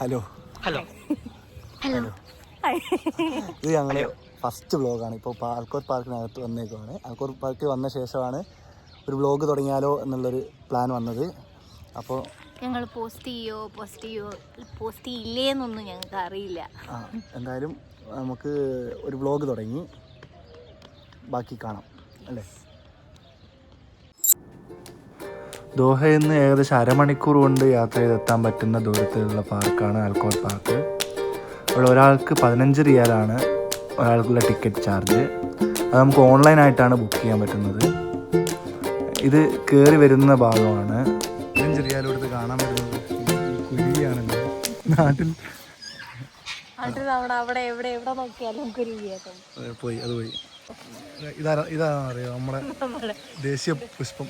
Hello hello hello. ഇത് ഞങ്ങൾ first വ്ളോഗാണ്. ഇപ്പോൾ ആൽക്കോർ പാർക്കിനകത്ത് വന്നേക്കുവാണ്. ആൽക്കോർ പാർക്കിൽ വന്ന ശേഷമാണ് ഒരു വ്ളോഗ് തുടങ്ങിയാലോ എന്നുള്ളൊരു പ്ലാൻ വന്നത്. അപ്പോൾ ഞങ്ങൾ പോസ്റ്റ് ചെയ്യില്ലേന്നൊന്നും ഞങ്ങൾക്ക് അറിയില്ല. എന്തായാലും നമുക്ക് ഒരു വ്ളോഗ് തുടങ്ങി, ബാക്കി കാണാം അല്ലേ. ദോഹയിൽ നിന്ന് ഏകദേശം അരമണിക്കൂർ കൊണ്ട് യാത്ര ചെയ്തെത്താൻ പറ്റുന്ന ദൂരത്തിലുള്ള പാർക്കാണ് ആൽക്കോർ പാർക്ക്. ഇവിടെ ഒരാൾക്ക് 15 റിയാലാണ് ഒരാൾക്കുള്ള ടിക്കറ്റ് ചാർജ്. അത് നമുക്ക് ഓൺലൈനായിട്ടാണ് ബുക്ക് ചെയ്യാൻ പറ്റുന്നത്. ഇത് കയറി വരുന്ന ഭാഗമാണ്. 15 റിയാലെടുത്ത് കാണാൻ പറ്റുന്നത് ഈ കുഴിയാണല്ലോ. നാട്ടിൽ പോയി അത് പോയി. ഇതാണോ അറിയോ നമ്മുടെ ദേശീയ പുഷ്പം,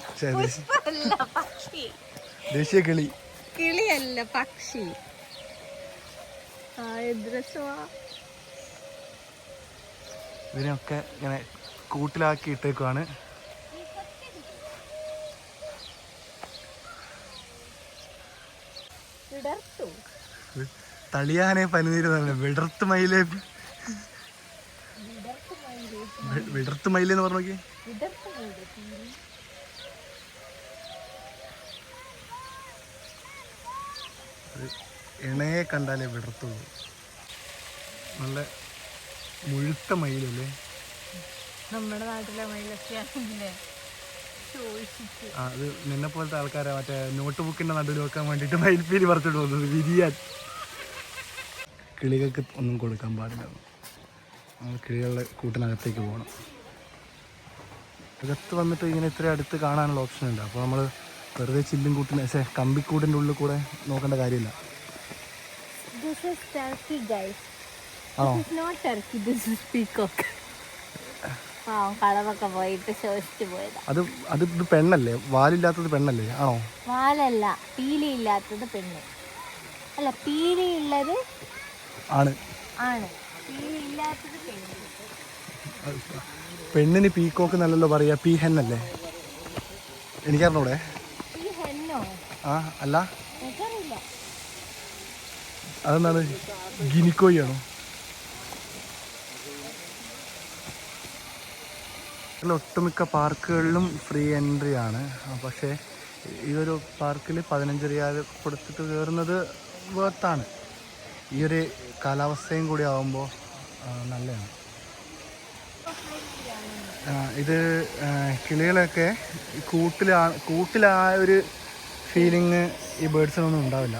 ദേശീയ കിളിയല്ല, പക്ഷി. ഇതിനൊക്കെ ഇങ്ങനെ കൂട്ടിലാക്കി ഇട്ടേക്കുവാണ്. തളിയാനെ പനിനീര് വിടർത്ത് മയിലേ, വിടർത്ത് മയിലെന്ന് പറഞ്ഞു നോക്കി. ഇണയെ കണ്ടാലേ വിടർത്തുള്ളൂ. നല്ല മുഴുത്ത മയിലല്ലേ നമ്മുടെ നാട്ടിലെ മയിലൊക്കെ. അത് നിന്നെ പോലത്തെ ആൾക്കാരെ മറ്റേ നോട്ട് ബുക്കിന്റെ നടുവിൽ വെക്കാൻ വേണ്ടിട്ട് മയിൽപ്പീലി പറിച്ചിട്ട് പോകുന്നത് വിരിയാൻ. കിളികൾക്ക് ഒന്നും കൊടുക്കാൻ പാടില്ല. നമ്മൾ കിളികളുടെ കൂട്ടിനകത്തേക്ക് പോകണം. അകത്ത് വന്നിട്ട് ഇങ്ങനെ ഇത്ര അടുത്ത് കാണാനുള്ള ഓപ്ഷൻ ഉണ്ട്. അപ്പോൾ നമ്മൾ വെറുതെ ചില്ലും കൂട്ടിന് കമ്പിക്കൂടിൻ്റെ ഉള്ളിൽ കൂടെ നോക്കേണ്ട കാര്യമില്ല. ആണോ? കളവൊക്കെ പോയിട്ട് ശോഷിച്ചു പോയതാ. അത് ഇത് പെണ്ണല്ലേ? വാലില്ലാത്തത് പെണ്ണല്ലേ? ആണോ? വാലല്ല, പീലി ഇല്ലാത്തത് പെണ്ണ്. അല്ല, പീലി ഉള്ളത് ആണ്. പീലി ഇല്ലാത്തത് പെണ്ണ്. പെണ്ണിന് പീക്കോക്ക് നല്ലല്ലോ പറയാ. പീ ഹെൻ അല്ലേ? എനിക്കറിഞ്ഞൂടെ. അല്ല, അതെന്താണ്? ഗിനിക്കോയാണോ? ഒട്ടുമിക്ക പാർക്കുകളിലും ഫ്രീ എൻട്രി ആണ്. പക്ഷേ ഇതൊരു പാർക്കിൽ 15 റിയാൽ കൊടുത്തിട്ട് കയറുന്നത് വേർത്താണ്. ഈ ഒരു കാലാവസ്ഥയും കൂടി ആകുമ്പോൾ നല്ലതാണ്. ഇത് കിളികളൊക്കെ കൂട്ടിലാ ഒരു ഫീലിങ് ഈ ബേഡ്സിനൊന്നും ഉണ്ടാവില്ല.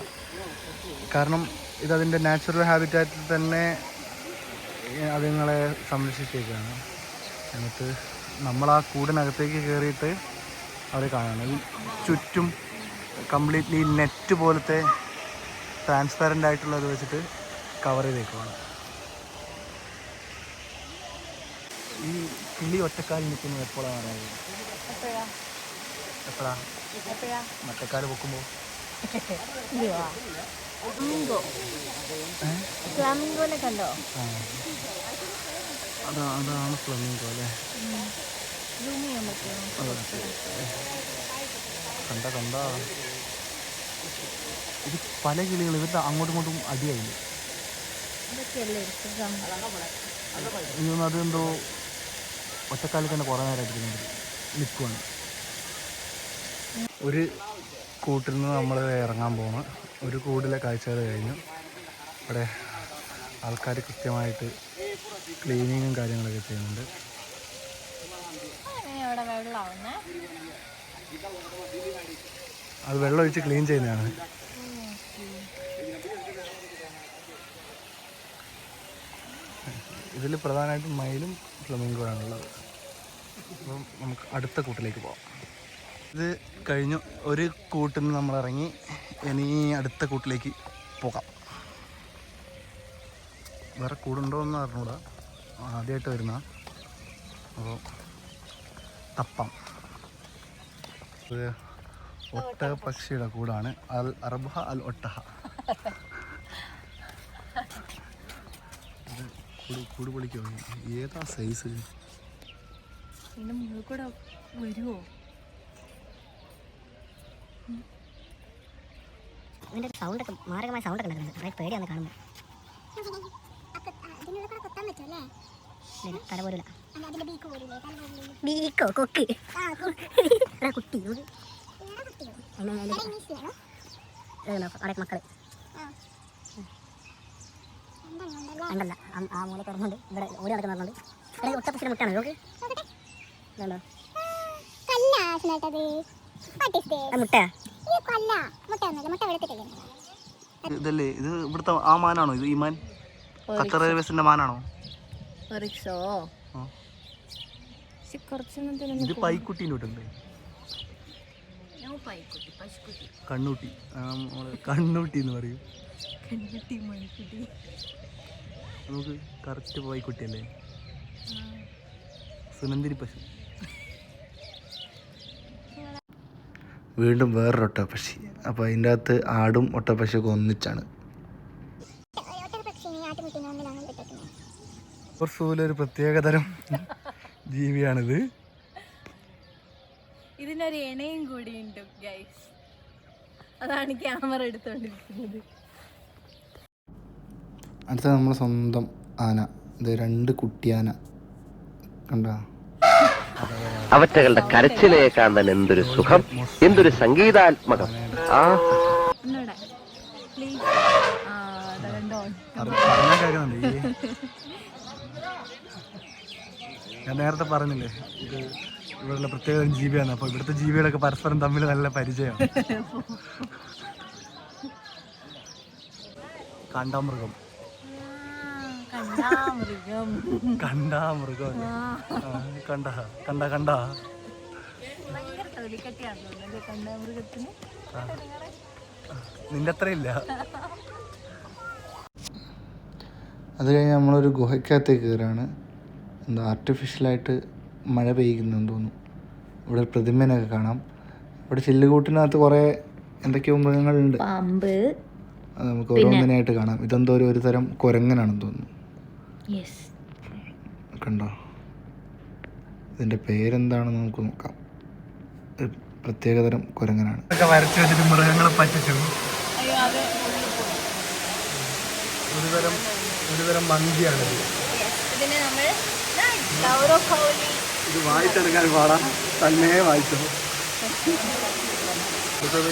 കാരണം ഇതതിൻ്റെ നാച്ചുറൽ ഹാബിറ്റാറ്റിൽ തന്നെ അതുങ്ങളെ സംരക്ഷിച്ചേക്കാണ്. എന്നിട്ട് നമ്മൾ ആ കൂടിനകത്തേക്ക് കയറിയിട്ട് അവരെ കാണണം. ഈ ചുറ്റും കംപ്ലീറ്റ്ലി നെറ്റ് പോലത്തെ ട്രാൻസ്പാരൻ്റ് ആയിട്ടുള്ളത് വെച്ചിട്ട് കവർ ചെയ്തേക്കുവാണ്. ഈ കിളി ഒറ്റക്കാലിൽ നിൽക്കുന്നത് എപ്പോഴാണ് അറിയാം? എപ്പോഴാ? മറ്റേക്കാല് പൊക്കുമ്പോൾ. ഫ്ലാമിംഗോനെ കണ്ടോ? അതാണ് ഫ്ലമിംഗോ അല്ലേ? കണ്ട ഇത് പല കിളികൾ ഇവരുടെ അങ്ങോട്ടും ഇങ്ങോട്ടും അടിയായില്ല. അതെന്തോ ഒറ്റക്കാലിൽ തന്നെ കുറേ നേരമായിട്ട് നിൽക്കുവാണ്. ഒരു കൂട്ടിൽ നിന്ന് നമ്മൾ ഇറങ്ങാൻ പോകണം. ഒരു കൂടിലെ കാഴ്ചകൾ കഴിഞ്ഞു. ഇവിടെ ആൾക്കാർ കൃത്യമായിട്ട് ക്ലീനിങ്ങും കാര്യങ്ങളൊക്കെ ചെയ്യുന്നുണ്ട്. അത് വെള്ളം ഒഴിച്ച് ക്ലീൻ ചെയ്യുന്നതാണ്. ഇതിൽ പ്രധാനമായിട്ടും മയിലും ഫ്ലമിംഗോ ആണുള്ളത്. അപ്പം നമുക്ക് അടുത്ത കൂട്ടിലേക്ക് പോകാം. ഇത് കഴിഞ്ഞു. ഒരു കൂട്ടിൽ നിന്ന് നമ്മൾ ഇറങ്ങി ഇനി അടുത്ത കൂട്ടിലേക്ക് പോകാം. വേറെ കൂടുണ്ടോ എന്ന് അറിഞ്ഞൂടാ, ആദ്യമായിട്ട് വരുന്ന. അപ്പോൾ തപ്പം ഇത് ഒട്ടക പക്ഷിയുടെ കൂടാണ്. അൽ അർബഹ അൽ ഒട്ടഹ. കൂട് പൊളിക്കോ? ഏതാ സൈസ്? വരുമോ? ഇതിൻ്റെ ഒരു സൗണ്ടൊക്കെ മാരകമായ സൗണ്ടൊക്കെ ഉണ്ടാക്കുന്നത് കുറേ പേടിയാണ് കാണുമ്പോൾ. തല പോലില്ല. ബീക്കോ കൊക്ക് കുട്ടി അവിടെ മക്കള് ഉണ്ടല്ല ആ മൂല കിടന്നുണ്ട്. ഇവിടെ ഓടി നടക്കുന്നുണ്ട്. ഇവിടെ ഒട്ടപ്പച്ചിന് മുട്ടാണ് നോക്ക്. ഇതുണ്ടോ മുട്ടയാ? ഇതല്ലേ ഇത് ഇവിടുത്തെ ആ മാനാണോ ഇത്? ഈ മാൻ ഖത്തർ എയർവേസിന്റെ മാനാണോ? ഇത് പൈക്കുട്ടീൻ്റെ കൂട്ടല്ലേ? കണ്ണൂട്ടി. കണ്ണൂട്ടി എന്ന് പറയും. നമുക്ക് കറക്റ്റ് പൈക്കുട്ടി അല്ലേ? സുനന്ദിരി പശു. വീണ്ടും വേറൊരു ഒട്ടപ്പക്ഷി. അപ്പോൾ അതിൻ്റെ അകത്ത് ആടും ഒട്ടപ്പശിയൊക്കെ ഒന്നിച്ചാണ്. സൂലൊരു പ്രത്യേകതരം ജീവിയാണിത്. ഇതിനൊരു ഇണയും കൂടി ഉണ്ട് ഗൈസ്. അതാണ് ക്യാമറ എടുത്തോണ്ടിരിക്കുന്നത്. അടുത്ത നമ്മുടെ സ്വന്തം ആന. ഇത് 2 കുട്ടിയാന കണ്ടോ? അവറ്റകളുടെ കരച്ചിലയെ കാണാൻ എന്തൊരു സുഖം, എന്തൊരു സംഗീതാത്മകം. പറഞ്ഞ കാര്യമുണ്ട്. ഞാൻ നേരത്തെ പറഞ്ഞില്ലേ ഇത് ഇവിടെയുള്ള പ്രത്യേക ജീവിയാണ്. അപ്പോൾ ഇവിടുത്തെ ജീവികളൊക്കെ പരസ്പരം തമ്മിൽ നല്ല പരിചയമാണ്. കണ്ടാമൃഗം. കണ്ടാമൃഗം കണ്ട കണ്ട കണ്ട നിന്റെ അത്രയില്ല. അത് കഴിഞ്ഞ് നമ്മളൊരു ഗുഹയ്ക്കകത്തേക്ക് കയറാണ്. എന്താ ആർട്ടിഫിഷ്യലായിട്ട് മഴ പെയ്യുന്നെന്ന് തോന്നുന്നു. ഇവിടെ പ്രതിമേനൊക്കെ കാണാം. ഇവിടെ ചില്ലുകൂട്ടിനകത്ത് കുറേ എന്തൊക്കെയോ മൃഗങ്ങളുണ്ട്. പാമ്പ് അത് നമുക്ക് ഓരോന്നിനായിട്ട് കാണാം. ഇതെന്തോ ഒരു തരം കുരങ്ങനാണെന്ന് തോന്നുന്നു. കണ്ടോ? ഇതിൻ്റെ പേരെന്താണെന്ന് നമുക്ക് നോക്കാം. ഒരു പ്രത്യേകതരം കുരങ്ങനാണ്. ഇതൊക്കെ വരച്ച് വെച്ചിട്ട് മൃഗങ്ങളെ പറ്റിച്ചു. ഒരുതരം മങ്കിയാണിത്. ഇത് വായിച്ചെടുക്കാൻ പാടാം. തന്നെ വായിച്ചോ.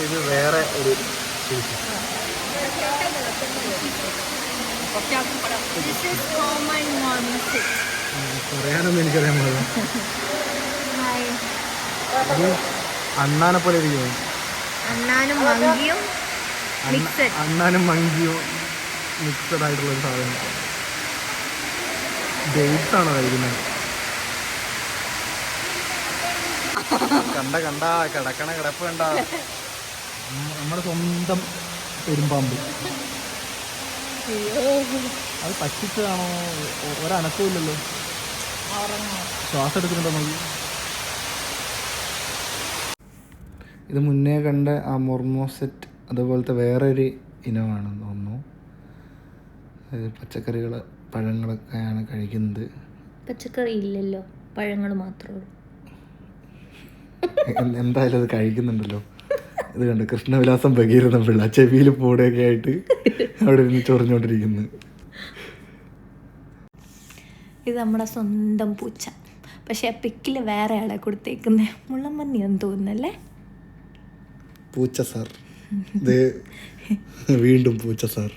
ഇത് വേറെ ഒരു പറയാനൊന്നും എനിക്കറിയാൻ പാടില്ല. അണ്ണാനെ പോലെ ഇരിക്കും. അണ്ണാനും മങ്കിയും മിക്സഡ് ആയിട്ടുള്ള ഒരു സാധനം. ഡേറ്റ്സ് ആണോ കഴിക്കുന്നത്? കണ്ട കിടക്കണ കിടപ്പ് കണ്ട. നമ്മുടെ സ്വന്തം പെരുമ്പാമ്പ്. അത് പറ്റിച്ചതാണോ? ഒരനക്കവും ഇല്ലല്ലോ. ശ്വാസം എടുക്കുന്നുണ്ടോ നോക്കി. ഇത് മുന്നേ കണ്ട ആ മൊർമോസെറ്റ് അതുപോലത്തെ വേറൊരു ഇനമാണെന്ന് തോന്നുന്നു. പച്ചക്കറികൾ പഴങ്ങളൊക്കെയാണ് കഴിക്കുന്നത്. പച്ചക്കറി ഇല്ലല്ലോ, പഴങ്ങൾ മാത്രമേ ഉള്ളൂ. എന്തായാലും അത് കഴിക്കുന്നുണ്ടല്ലോ. ഇത് കണ്ട് കൃഷ്ണവിലാസം ഭഗീരഥ പിള്ള ചെവിയിൽ പൂടെയൊക്കെ ആയിട്ട് അവിടെ ഇരുന്ന് ചൊറിഞ്ഞോണ്ടിരിക്കുന്നു. ഇത് നമ്മുടെ സ്വന്തം പൂച്ച. പക്ഷെ ആ പിക്കിൽ വേറെ ആളെ കൊടുത്തേക്കുന്നേ. മുള്ളമ്പന്നിയെന്ന് തോന്നുന്നല്ലേ? പൂച്ച സാർ. ഇത് വീണ്ടും പൂച്ച സാർ.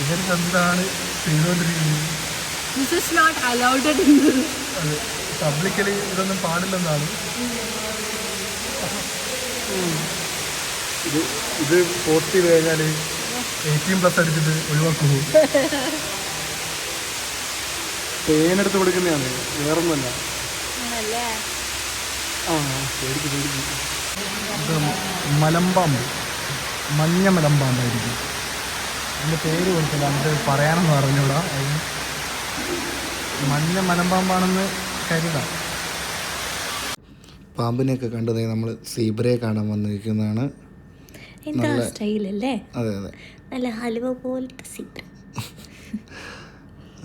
ഇവരെന്താണ് ചെയ്തുകൊണ്ടിരിക്കുന്നത്? പബ്ലിക്കലി ഇതൊന്നും പാടില്ലെന്നാണ്. ഇത് പോസ്റ്റ് ചെയ്ത് കഴിഞ്ഞാൽ 18+ അടിച്ചിട്ട് ഒഴിവാക്കുമോ? തേനെടുത്ത് കൊടുക്കുന്നതാണ്, വേറൊന്നുമല്ല. ഇത് മലമ്പാമ്പ്, മഞ്ഞ മലമ്പാമ്പായിരിക്കും. അതിൻ്റെ പേര് കൊടുത്തില്ല, അത് പറയാനെന്ന് പറഞ്ഞൂടാ. മഞ്ഞ മലമ്പാമ്പാണെന്ന് കരുതാം. പാമ്പിനെയൊക്കെ കണ്ടത് നമ്മൾ സീബ്രയെ കാണാൻ വന്നിരിക്കുന്നതാണ്. എന്താ സ്റ്റൈലല്ലേ? അതെ അതെ, നല്ല ഹലുവ പോലത്തെ സീബ്ര.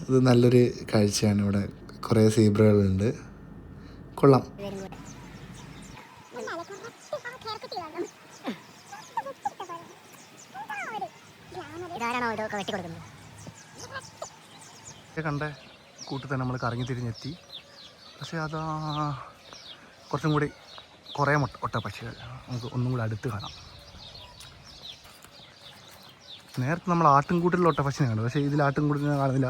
ഇത് നല്ലൊരു കാഴ്ചയാണ്. ഇവിടെ കുറേ സീബ്രകളുണ്ട്. കൊള്ളാം. ഇതാരാണോ ഇതൊക്കെ വെട്ടി കൊടുക്കുന്നത്? കണ്ട കൂട്ടിൽ തന്നെ നമ്മൾ കറങ്ങി തിരിഞ്ഞെത്തി. പക്ഷേ അതാ കുറച്ചും കൂടി കുറേ ഒട്ടപ്പക്ഷികൾ നമുക്ക് ഒന്നും കൂടി അടുത്ത് കാണാം. നേരത്തെ നമ്മൾ ആട്ടിൻകൂട്ടിലുള്ള ഒട്ടപ്പക്ഷിനെ കണ്ടു, പക്ഷേ ഇതിൽ ആട്ടിൻകൂട്ടിനെ കാണുന്നില്ല.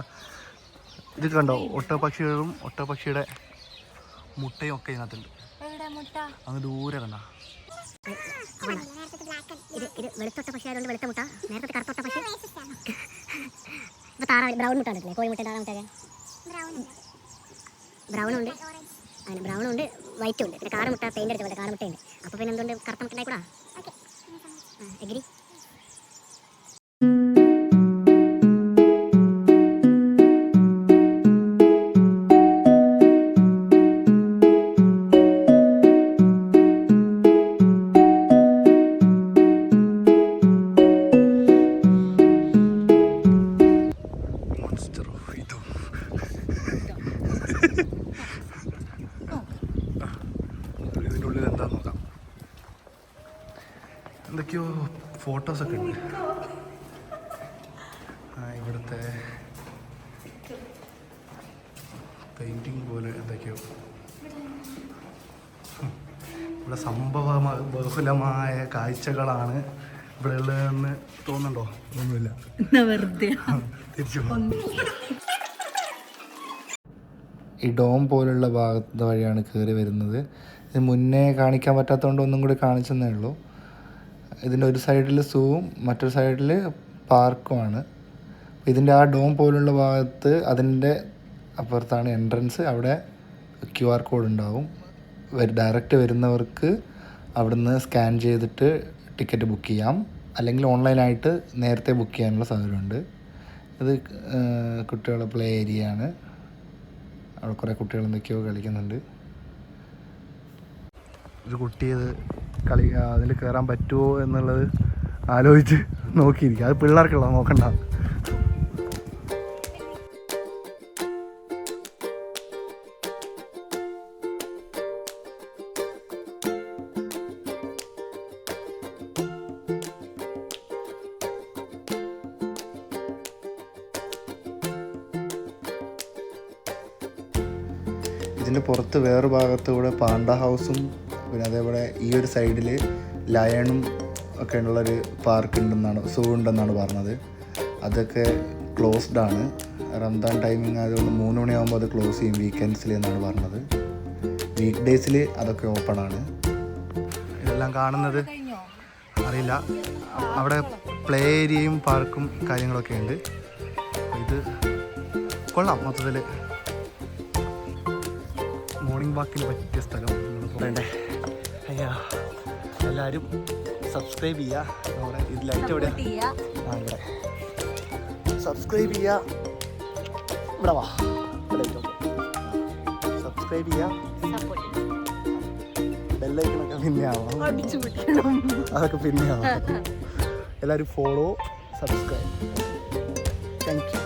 ഇത് കണ്ടോ, ഒട്ടപ്പക്ഷികളും ഒട്ടപ്പക്ഷിയുടെ മുട്ടയും ഒക്കെ ഇതിനകത്തുണ്ട്. അങ്ങ് ദൂരെ കണ്ട. ഇത് വെളുത്തൊട്ട പക്ഷി ആയതുകൊണ്ട് വെളുത്ത മുട്ട. നേരത്തെ കറുത്തൊട്ട പക്ഷി ഇപ്പോൾ താറാവ് ബ്രൗൺ മുട്ട ഉണ്ടല്ലേ, കോഴിമുട്ട താറാമുട്ടൊക്കെ ബ്രൗണും ഉണ്ട്. അങ്ങനെ ബ്രൗണും ഉണ്ട്, വൈറ്റും ഉണ്ട്. പിന്നെ കാറുമുട്ട പെയിൻ്റ് അടിച്ച പോലെ കാറുമുട്ടയുണ്ട്. അപ്പോൾ പിന്നെ എന്തുകൊണ്ട് കറുത്ത മുട്ട ഉണ്ടായിക്കൂടാ? എഗ്രി. ഇതിൻ്റെ ഉള്ളിൽ എന്താ നോക്കാം. എന്തൊക്കെയോ ഫോട്ടോസൊക്കെ ഉണ്ട്. ഇവിടുത്തെ പെയിൻറ്റിങ് പോലെ എന്തൊക്കെയോ. ഇവിടെ ബഹുലമായ കാഴ്ചകളാണ് ഇവിടെ ഉള്ളതെന്ന് തോന്നുന്നുണ്ടോ? ഒന്നുമില്ല, വെറുതെ തിരിച്ചു. ഈ ഡോം പോലുള്ള ഭാഗത്ത് വഴിയാണ് കയറി വരുന്നത്. ഇത് മുന്നേ കാണിക്കാൻ പറ്റാത്തതുകൊണ്ട് ഒന്നും കൂടി കാണിച്ചെന്നേ ഉള്ളൂ. ഇതിൻ്റെ ഒരു സൈഡിൽ സൂവും മറ്റൊരു സൈഡിൽ പാർക്കുമാണ്. ഇതിൻ്റെ ആ ഡോം പോലുള്ള ഭാഗത്ത് അതിൻ്റെ അപ്പുറത്താണ് എൻട്രൻസ്. അവിടെ QR കോഡ് ഉണ്ടാവും. ഡയറക്റ്റ് വരുന്നവർക്ക് അവിടുന്ന് സ്കാൻ ചെയ്തിട്ട് ടിക്കറ്റ് ബുക്ക് ചെയ്യാം, അല്ലെങ്കിൽ ഓൺലൈനായിട്ട് നേരത്തെ ബുക്ക് ചെയ്യാനുള്ള സൗകര്യമുണ്ട്. ഇത് കുട്ടികളുടെ പ്ലേ ഏരിയ ആണ്. അവിടെ കുറേ കുട്ടികൾ എന്തൊക്കെയോ കളിക്കുന്നുണ്ട്. ഒരു കുട്ടി അത് അതിൽ കയറാൻ പറ്റുമോ എന്നുള്ളത് ആലോചിച്ച് നോക്കിയിരിക്കുക. അത് പിള്ളേർക്കുള്ള നോക്കണ്ട. ഇതിൻ്റെ പുറത്ത് വേറെ ഭാഗത്തൂടെ പാണ്ട ഹൗസും പിന്നെ അതേപോലെ ഈ ഒരു സൈഡിൽ ലയണും ഒക്കെ ഉള്ളൊരു പാർക്ക് ഉണ്ടെന്നാണ്, സൂ ഉണ്ടെന്നാണ് പറഞ്ഞത്. അതൊക്കെ ക്ലോസ്ഡ് ആണ്. റംദാൻ ടൈമിങ് ആയതുകൊണ്ട് 3 മണിയാകുമ്പോൾ അത് ക്ലോസ് ചെയ്യും വീക്കെൻഡ്സിൽ എന്നാണ് പറഞ്ഞത്. വീക്ക് ഡേയ്സിൽ അതൊക്കെ ഓപ്പൺ ആണ്. ഇതെല്ലാം കാണുന്നത് അറിയില്ല. അവിടെ പ്ലേ ഏരിയയും പാർക്കും കാര്യങ്ങളൊക്കെ ഉണ്ട്. ഇത് കൊള്ളാം. മൊത്തത്തിൽ മോർണിംഗ് വാക്കിന് പറ്റിയ സ്ഥലം. പറയണ്ടേ? അയ്യാ, എല്ലാവരും സബ്സ്ക്രൈബ് ചെയ്യുക. നമ്മുടെ ഇത് ലൈറ്റ് എവിടെയാ? ഇവിടെ സബ്സ്ക്രൈബ് ചെയ്യുക. ഇവിടെ വാ, സബ്സ്ക്രൈബ് ചെയ്യുക. ബെല്ലൈക്കണൊക്കെ പിന്നെ ആവാം, അതൊക്കെ പിന്നെ ആവാം. എല്ലാവരും ഫോളോ, സബ്സ്ക്രൈബ്. Thank you.